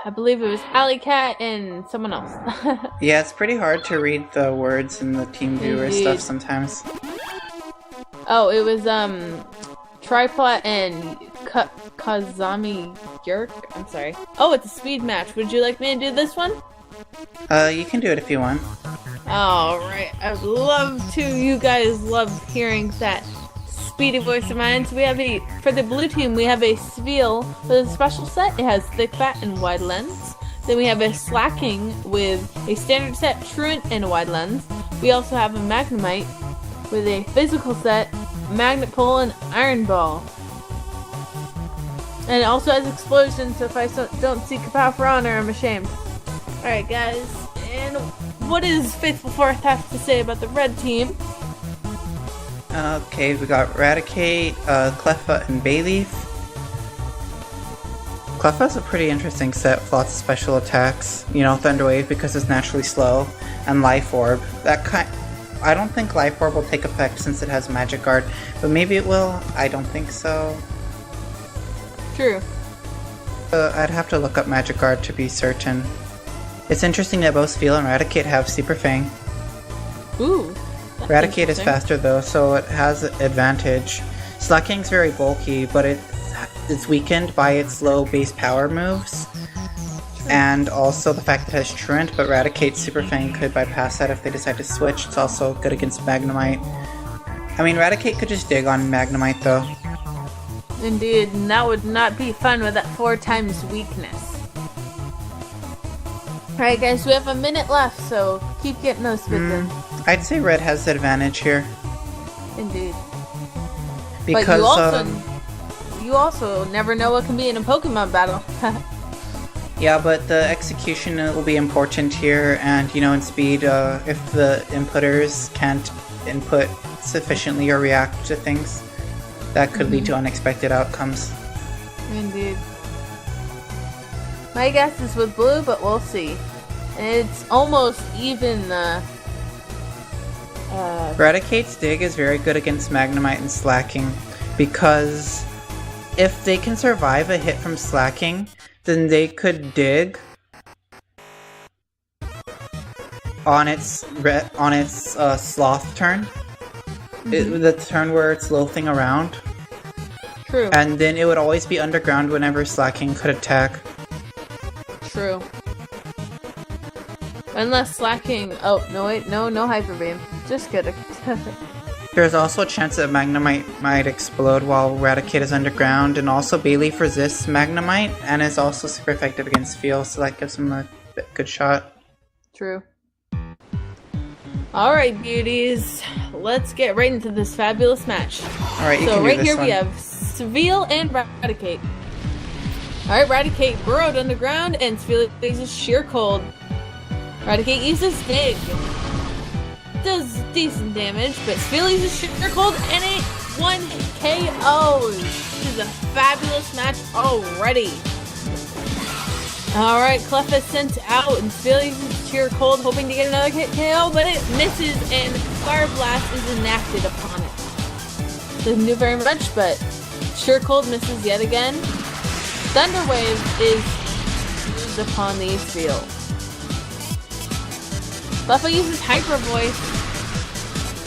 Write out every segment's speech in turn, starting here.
I believe it was Alley Cat and someone else. Yeah, it's pretty hard to read the words in the team viewer stuff sometimes. Oh, it was Triplat and Kazami Yerk. I'm sorry. Oh, it's a speed match. Would you like me to do this one? You can do it if you want. Alright, I'd love to. You guys love hearing that speedy voice of mine. So we have for the blue team, we have a Spheal with a special set. It has thick fat and wide lens. Then we have a Slaking with a standard set, truant, and a wide lens. We also have a Magnemite with a physical set, magnet pole, and iron ball. And it also has explosion, so if I don't see Kapow for honor, I'm ashamed. Alright guys, and what does Faithful Fourth have to say about the red team? Okay, we got Raticate, Cleffa, and Bayleef. Cleffa's a pretty interesting set with lots of special attacks. You know, Thunder Wave because it's naturally slow, and Life Orb. I don't think Life Orb will take effect since it has Magic Guard, but maybe it will. I don't think so. True. I'd have to look up Magic Guard to be certain. It's interesting that both Spheal and Raticate have Super Fang. Ooh. Raticate is faster though, so it has advantage. Slaking's very bulky, but it's weakened by its low base power moves. And also the fact that it has Truant, but Raticate's Super Fang could bypass that if they decide to switch. It's also good against Magnemite. I mean, Raticate could just dig on Magnemite though. Indeed, and that would not be fun with that 4 times weakness. Alright guys, we have a minute left, so keep getting those spits in. I'd say Red has the advantage here. Indeed. Because but you also never know what can be in a Pokemon battle. Yeah, but the execution will be important here, and you know, in speed, if the inputters can't input sufficiently or react to things, that could lead to unexpected outcomes. Indeed. My guess is with blue, but we'll see. It's almost even. Raticate's dig is very good against Magnemite and Slaking, because if they can survive a hit from Slaking, then they could dig on its sloth turn, the turn where it's loafing around. True. And then it would always be underground whenever Slaking could attack. True. Unless Slaking. Oh no! Wait, no Hyper Beam. Just kidding. There's also a chance that Magnemite might explode while Raticate is underground, and also Bayleef resists Magnemite and is also super effective against Spheal, so that gives him a good shot. True. Alright, beauties. Let's get right into this fabulous match. Alright, you so can do right this here one. we have Spheal and Raticate. Alright, Raticate burrowed underground and Spheal uses Sheer Cold. Raticate uses Dig. Does decent damage, but Spheal uses Sheer Cold and it 1 KO. This is a fabulous match already. Alright, Cleffa is sent out and Spheal uses Sheer Cold, hoping to get another KO, but it misses and Fire Blast is enacted upon it. Doesn't do very much, but Sheer Cold misses yet again. Thunder Wave is used upon the Spheal. Cleffa uses Hyper Voice,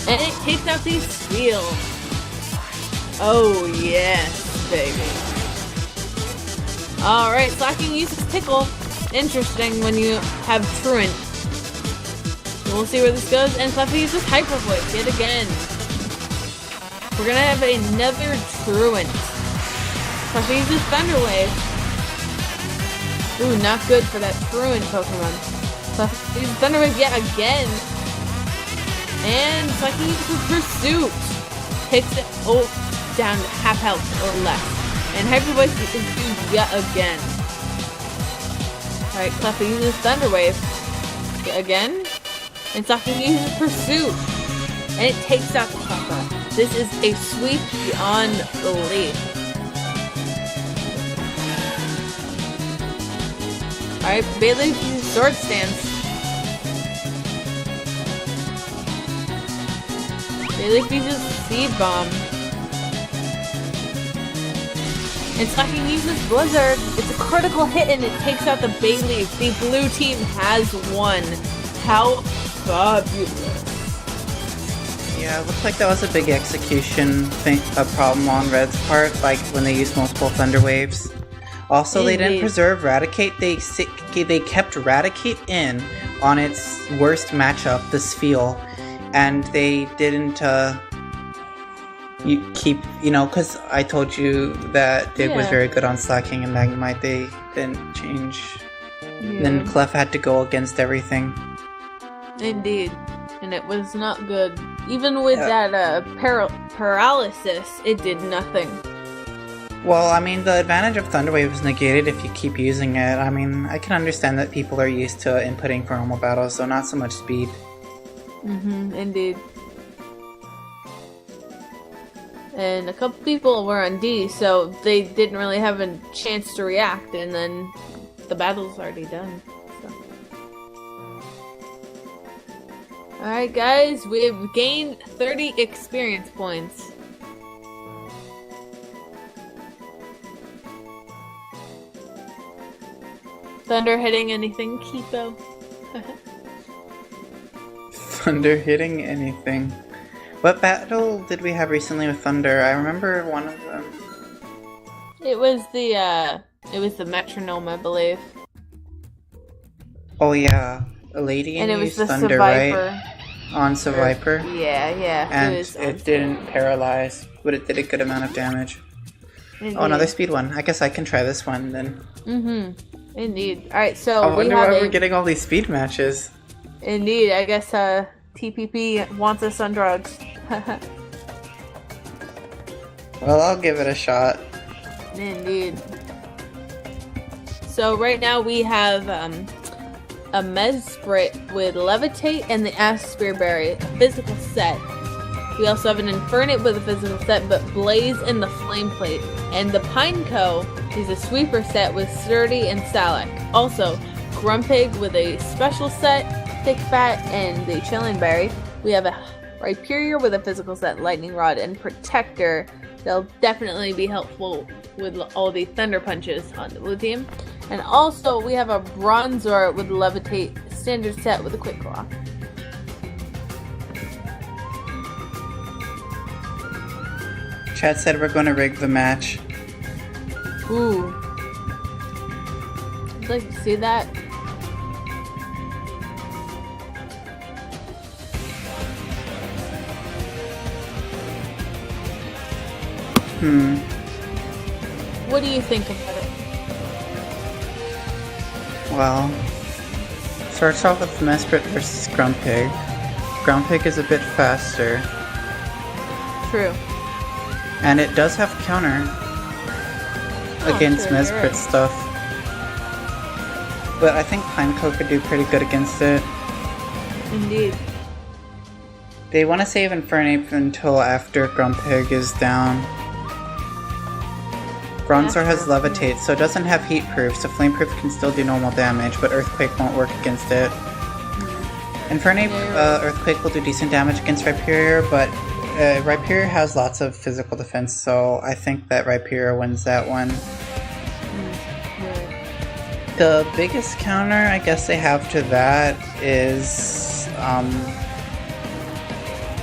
and it takes out the Spheal. Oh yes, baby. Alright, Slaking uses Tickle. Interesting when you have Truant. We'll see where this goes, and Cleffa uses Hyper Voice yet again. We're gonna have another Truant. Cleffa uses Thunder Wave. Ooh, not good for that Truant Pokemon. Cleffa uses Thunder Wave yet again. And Slaking uses Pursuit. Takes it down to half health or less. And Hyper Voice is used yet again. Alright, Cleffa uses Thunder Wave again. And Slaking uses Pursuit. And it takes out the Cleffa. This is a sweep beyond belief. Alright, Bayleef uses Sword Stance. Bayleef uses Seed Bomb. And Slaking uses Blizzard. It's a critical hit and it takes out the Bayleef. The blue team has won. How fabulous. Yeah, it looks like that was a big execution a problem on Red's part, like when they used multiple Thunder Waves. Also, they didn't preserve Raticate. They kept Raticate in on its worst matchup, the Spheal, and they didn't because I told you that it was very good on Slaking and Magnemite. They didn't change. Yeah. Then Cleffa had to go against everything. Indeed, and it was not good. Even with that paralysis, it did nothing. Well, I mean, the advantage of Thunder Wave is negated if you keep using it. I mean, I can understand that people are used to inputting for normal battles, so not so much speed. Indeed. And a couple people were on D, so they didn't really have a chance to react, and then the battle's already done. So. Alright guys, we have gained 30 experience points. Thunder hitting anything, Kipo? Thunder hitting anything? What battle did we have recently with Thunder? I remember one of them. It was the metronome, I believe. Oh yeah, a lady and it was the Thunder, right? On Seviper. Yeah. And it didn't paralyze, but it did a good amount of damage. Indeed. Oh, another speed one. I guess I can try this one then. Indeed. Alright, so I wonder why we're getting all these speed matches. Indeed, I guess TPP wants us on drugs. Well, I'll give it a shot. Indeed. So right now we have a Mesprit with Levitate and the Aspear Berry, a physical set. We also have an Infernape with a physical set, but Blaze and the Flame Plate. And the Pineco is a sweeper set with Sturdy and Salac. Also, Grumpig with a special set, Thick Fat, and the Chillin' Berry. We have a Rhyperior with a physical set, Lightning Rod, and Protector. They'll definitely be helpful with all the Thunder Punches on the blue team. And also, we have a Bronzor with Levitate standard set with a Quick Claw. Chad said we're going to rig the match. Ooh. I'd like to see that. What do you think about it? Well, starts off with Mesprit versus Grumpig. Grumpig is a bit faster. True. And it does have counter against Mesprit stuff. But I think Pineco could do pretty good against it. Indeed. They want to save Infernape until after Grumpig is down. Bronzor has Levitate, so it doesn't have Heat Proof, so Flame Proof can still do normal damage, but Earthquake won't work against it. Infernape, Earthquake will do decent damage against Rhyperior, but Rhyperior has lots of physical defense, so I think that Rhyperior wins that one. The biggest counter I guess they have to that is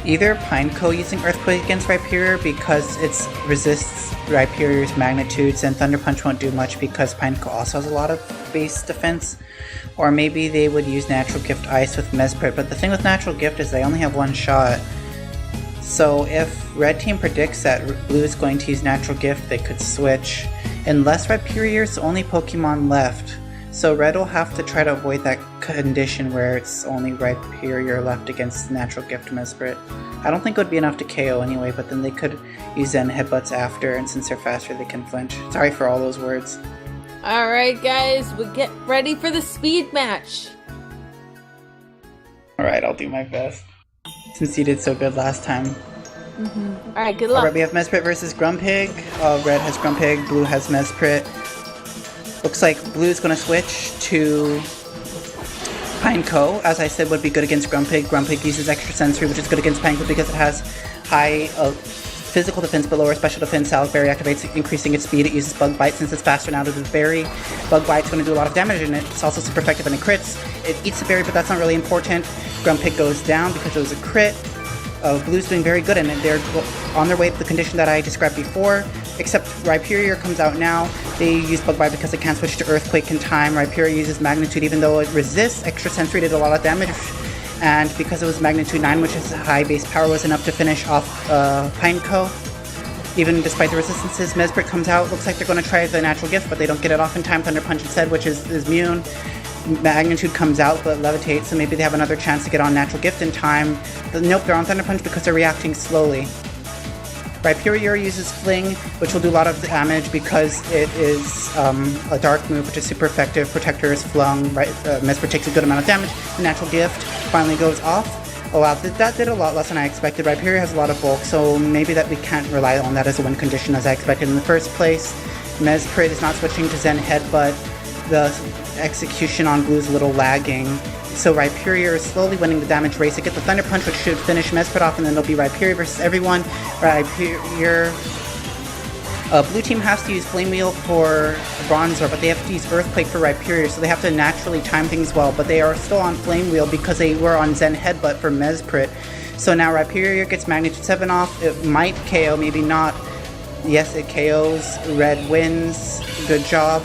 either Pineco using Earthquake against Rhyperior because it resists Rhyperior's magnitudes, and Thunder Punch won't do much because Pineco also has a lot of base defense. Or maybe they would use Natural Gift Ice with Mesprit, but the thing with Natural Gift is they only have one shot. So if Red Team predicts that Blue is going to use Natural Gift, they could switch. Unless Rhyperior is the only Pokemon left. So Red will have to try to avoid that condition where it's only Rhyperior left against Natural Gift Mesprit. I don't think it would be enough to KO anyway, but then they could use Zen Headbutts after, and since they're faster they can flinch. Sorry for all those words. Alright guys, we get ready for the speed match. Alright, I'll do my best. Since you did so good last time. Alright, good luck. Alright, we have Mesprit versus Grumpig. Red has Grumpig, Blue has Mesprit. Looks like Blue's gonna switch to Pineco, as I said would be good against Grumpig. Grumpig uses extra sensory, which is good against Pineco because it has high physical defense but lower special defense. Salad Berry activates, increasing its speed. It uses Bug Bite since it's faster now than the berry. Bug Bite's going to do a lot of damage, and it's also super effective when it crits. It eats the berry, but that's not really important. Grumpig goes down because it was a crit. Blue's doing very good, and they're on their way to the condition that I described before, except Rhyperior comes out now. They use Bug Bite because it can't switch to Earthquake in time. Rhyperior uses Magnitude even though it resists. Extra Sensory did a lot of damage, and because it was Magnitude 9, which is high base power, was enough to finish off Pineco. Even despite the resistances, Mesprit comes out. Looks like they're going to try the Natural Gift, but they don't get it off in time. Thunder Punch instead, which is immune. Magnitude comes out, but levitates, so maybe they have another chance to get on Natural Gift in time. Nope, they're on Thunder Punch because they're reacting slowly. Rhyperior uses Fling, which will do a lot of damage because it is a dark move, which is super effective. Protector is flung, right? Mesprit takes a good amount of damage. The Natural Gift finally goes off. Oh wow, that did a lot less than I expected. Rhyperior has a lot of bulk, so maybe that we can't rely on that as a win condition as I expected in the first place. Mesprit is not switching to Zen Headbutt. The execution on Blue is a little lagging, so Rhyperior is slowly winning the damage race. They get the Thunder Punch, which should finish Mesprit off, and then it'll be Rhyperior versus everyone. Rhyperior... Blue team has to use Flame Wheel for Bronzor, but they have to use Earthquake for Rhyperior, so they have to naturally time things well, but they are still on Flame Wheel because they were on Zen Headbutt for Mesprit. So now Rhyperior gets Magnitude 7 off. It might KO, maybe not. Yes, it KOs. Red wins. Good job.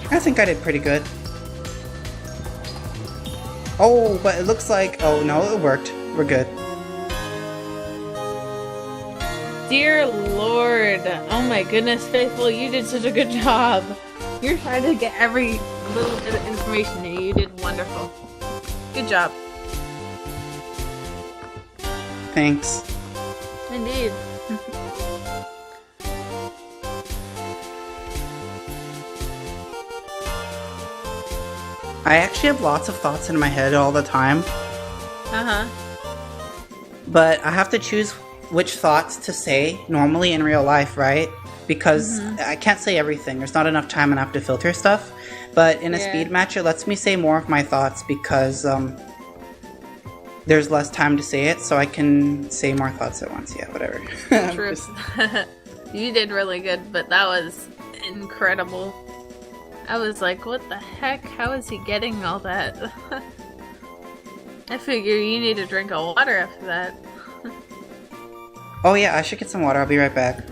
I think I did pretty good. Oh, but it looks like... Oh, no, it worked. We're good. Dear Lord. Oh my goodness, Faithful, you did such a good job. You're trying to get every little bit of information and you did wonderful. Good job. Thanks. Indeed. I actually have lots of thoughts in my head all the time. Uh-huh. But I have to choose which thoughts to say normally in real life, right? Because I can't say everything. There's not enough time and I have to filter stuff. But in a speed match, it lets me say more of my thoughts because there's less time to say it, so I can say more thoughts at once. Yeah, whatever. True. You did really good, but that was incredible. I was like, what the heck? How is he getting all that? I figure you need a drink of water after that. Oh yeah, I should get some water. I'll be right back.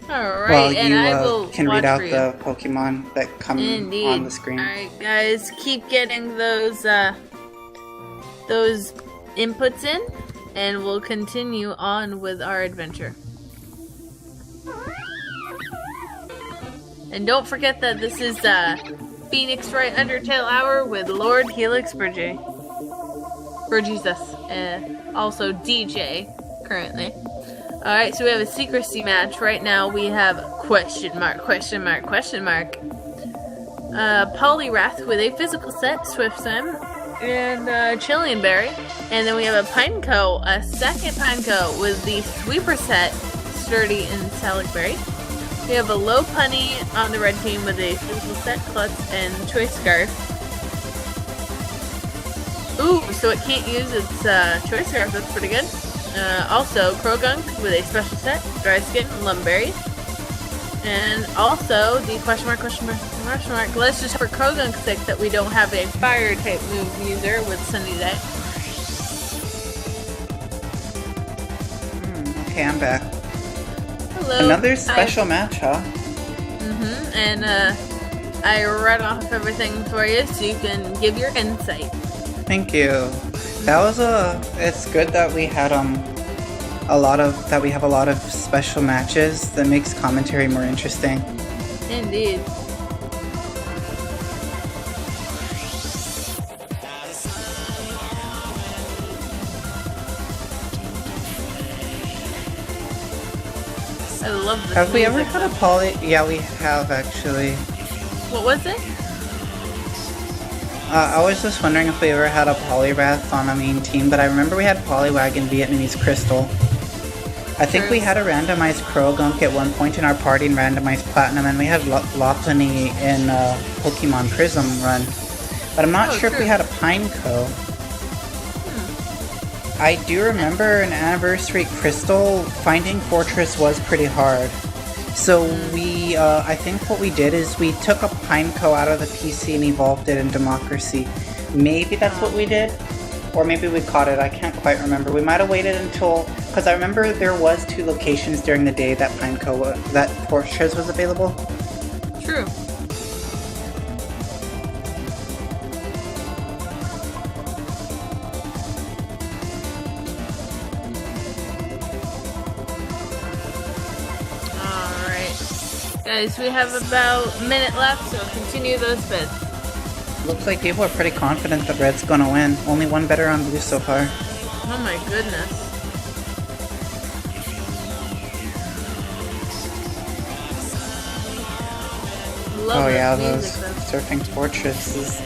Alright, While and I will can watch read out for you. the Pokemon that come on the screen. Alright guys, keep getting those inputs in, and we'll continue on with our adventure. And don't forget that this is Phoenix Wright Undertale Hour with Lord Helix Burgess. Also DJ, currently. Alright, so we have a secrecy match. Right now we have question mark. Poliwrath with a physical set, Swift Sim, and Chilean Berry. And then we have a Pineco, a second Pineco with the Sweeper set, Sturdy and Salad Berry. We have a Lopunny on the red team with a physical set, Klutz, and Choice Scarf. Ooh, so it can't use its Choice Scarf, that's pretty good. Also, Croagunk with a special set, Dry Skin, Lumberry. And also, the question mark, let's just for Croagunk's sake that we don't have a fire type move user with Sunny Day. Okay, I'm back. Hello. Another special match, huh? And I read off everything for you so you can give your insight. Thank you. That was it's good that we had we have a lot of special matches. That makes commentary more interesting. Indeed. I love this. Have we ever had a poly? Yeah, we have actually. What was it? I was just wondering if we ever had a Poliwrath on a main team, but I remember we had Poliwag and Vietnamese Crystal. I think we had a randomized Croagunk at one point in our party and randomized Platinum, and we had Lopunny in Pokemon Prism run. But I'm not sure if we had a Pineco. I do remember in Anniversary Crystal, finding Fortress was pretty hard. So we, I think what we did is we took a Pineco out of the PC and evolved it in Democracy. Maybe that's what we did? Or maybe we caught it, I can't quite remember. We might have waited until, because I remember there was 2 locations during the day that that Fortress was available. True. Alright. Guys, we have about a minute left, so continue those bits. Looks like people are pretty confident that Red's gonna win. Only one better on Blue so far. Oh my goodness. Love yeah, music, those though. surfing fortresses.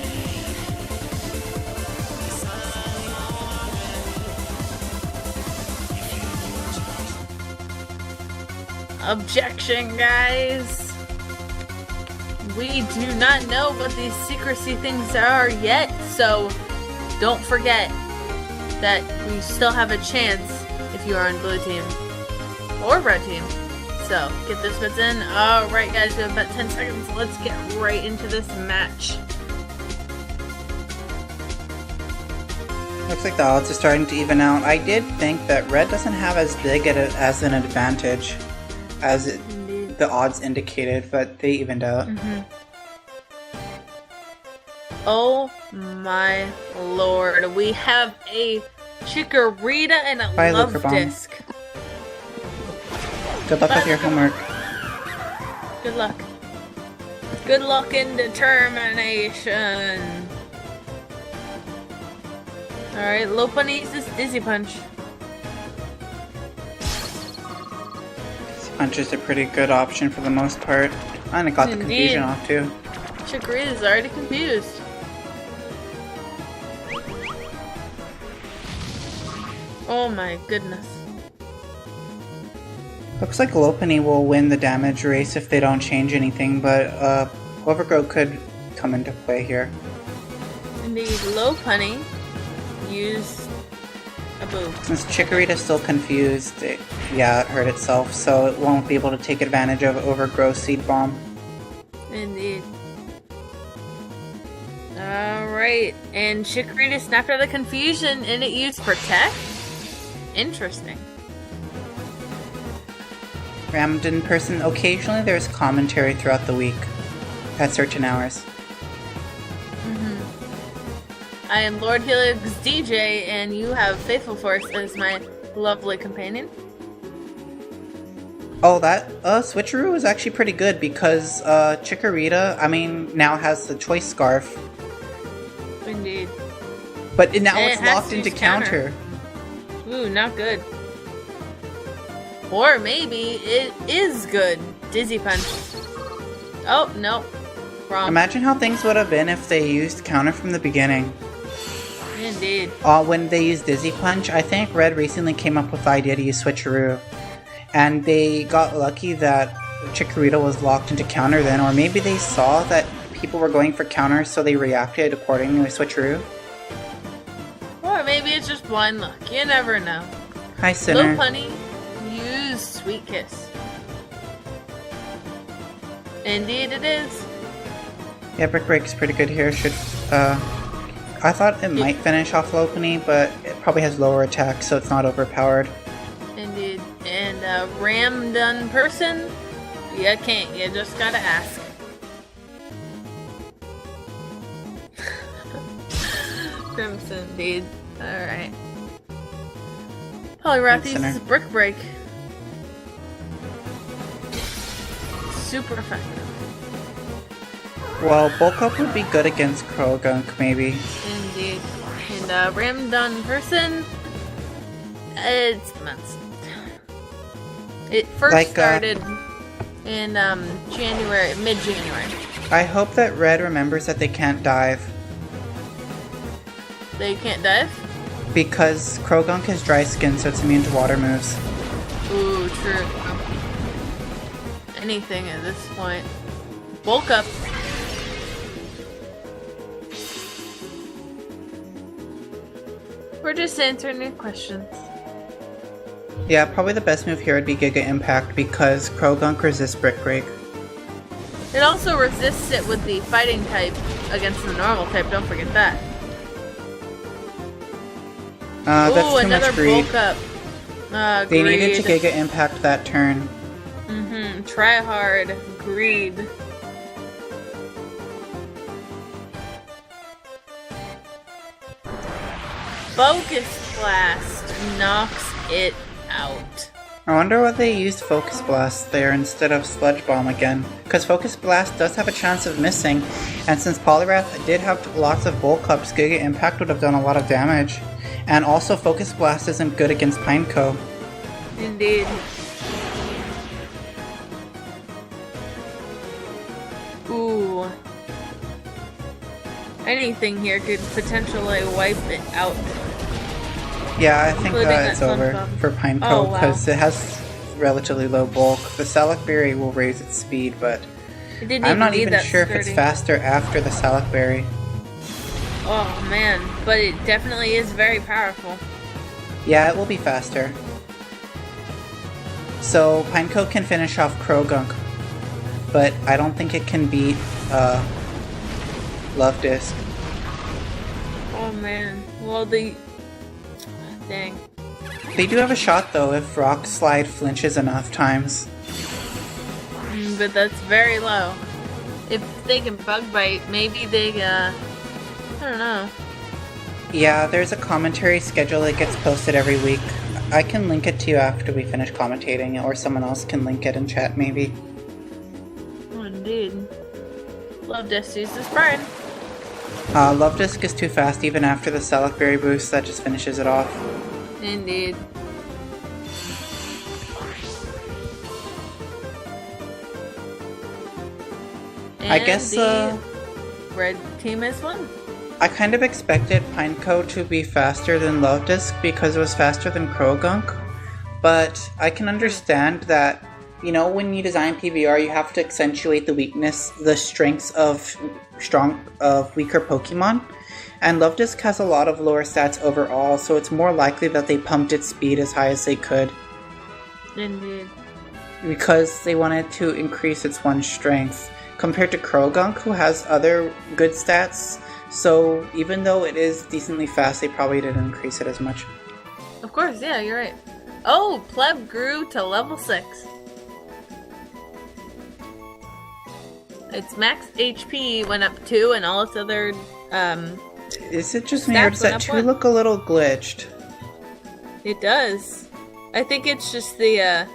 Objection, guys. We do not know what these secrecy things are yet, so don't forget that we still have a chance if you are on blue team or red team. So get those bits in. Alright guys, we have about 10 seconds. Let's get right into this match. Looks like the odds are starting to even out. I did think that red doesn't have as big as an advantage as the odds indicated, but they evened out. Oh my lord, we have a Chikorita and a Luvdisc. Good luck with your homework. Good luck. Good luck and determination. Alright, Lopunny uses Dizzy Punch. Punch is a pretty good option for the most part. And it got the confusion off too. Chikorita is already confused. Oh my goodness. Looks like Lopunny will win the damage race if they don't change anything, but Overgrow could come into play here. Indeed, Lopunny used a boo. Since Chikorita's still confused, it hurt itself, so it won't be able to take advantage of Overgrow Seed Bomb. Indeed. Alright, and Chikorita snapped out of the confusion and it used Protect? Interesting. Ramden person, occasionally there's commentary throughout the week at certain hours. I am Lord Helix DJ, and you have Faithful Force as my lovely companion. Oh, that switcheroo is actually pretty good because Chikorita, now has the Choice Scarf. Indeed. But now it's locked into counter. Ooh, not good. Or maybe it is good. Dizzy Punch. Oh, no. Wrong. Imagine how things would have been if they used counter from the beginning. Indeed. When they used Dizzy Punch, I think Red recently came up with the idea to use Switcheroo. And they got lucky that Chikorita was locked into counter then, or maybe they saw that people were going for counter, so they reacted accordingly with Switcheroo. Or maybe it's just blind luck. You never know. Hi, Sinner. Lopunny, use Sweet Kiss. Indeed it is. Yeah, Brick Break's pretty good here. I thought it might finish off Lopunny, but it probably has lower attack, so it's not overpowered. Indeed. And Ram done person? You can't. You just gotta ask. Crimson, indeed. Alright. Poliwrath uses Brick Break. Super effective. Well, Bulk Up would be good against Croagunk, maybe. Indeed. And Ram done person? It's months. It first started in January, mid-January. I hope that Red remembers that they can't dive. They can't dive? Because Croagunk has dry skin, so it's immune to water moves. Ooh, true. Anything at this point. Bulk Up. We're just answering your questions. Yeah, probably the best move here would be Giga Impact because Croagunk resists Brick Break. It also resists it with the fighting type against the normal type, don't forget that. That's too another much greed. bulk up. They Greed. needed to Giga Impact that turn. Try hard. Greed. Focus Blast knocks it out. I wonder why they used Focus Blast there instead of Sludge Bomb again. Because Focus Blast does have a chance of missing, and since Poliwrath did have lots of bulk ups, Giga Impact would have done a lot of damage. And also Focus Blast isn't good against Pineco. Indeed. Ooh. Anything here could potentially wipe it out. Yeah, I think it's that over Sun for Pineco wow. because it has relatively low bulk. The Salac Berry will raise its speed, but It didn't I'm not need even that sure if it's sturdy. faster after the Salac Berry. Oh man, but it definitely is very powerful. Yeah, it will be faster. So Pineco can finish off Croagunk, but I don't think it can beat Luvdisc. Oh man. Well, dang. They do have a shot though if Rock Slide flinches enough times. But that's very low. If they can bug bite, maybe they, I don't know. Yeah, there's a commentary schedule that gets posted every week. I can link it to you after we finish commentating, or someone else can link it in chat maybe. Oh, indeed. Luvdisc uses burn. Luvdisc is too fast even after the Salac Berry boost, that just finishes it off. Indeed. I guess, the red team has won. I kind of expected Pineco to be faster than Luvdisc because it was faster than Croagunk, but I can understand that, you know, when you design PBR, you have to accentuate the strengths of weaker Pokemon, and Luvdisc has a lot of lower stats overall, so it's more likely that they pumped its speed as high as they could. Indeed. Because they wanted to increase its one strength, compared to Croagunk, who has other good stats. So even though it is decently fast, they probably didn't increase it as much. Of course, yeah, you're right. Oh, Pleb grew to level 6. Its max HP went up 2, and all its other, Is it just me, or does went that up 2 one. look a little glitched? It does. I think it's just the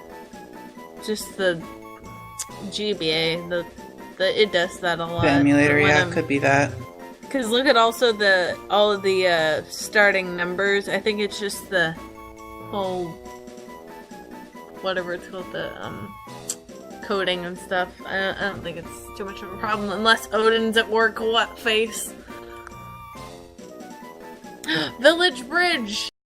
GBA. It does that a lot. The emulator, When yeah, I'm- it could be that. Because look at also all of the starting numbers. I think it's just the whole whatever it's called, the coding and stuff. I don't think it's too much of a problem unless Odin's at work. What face? Village Bridge.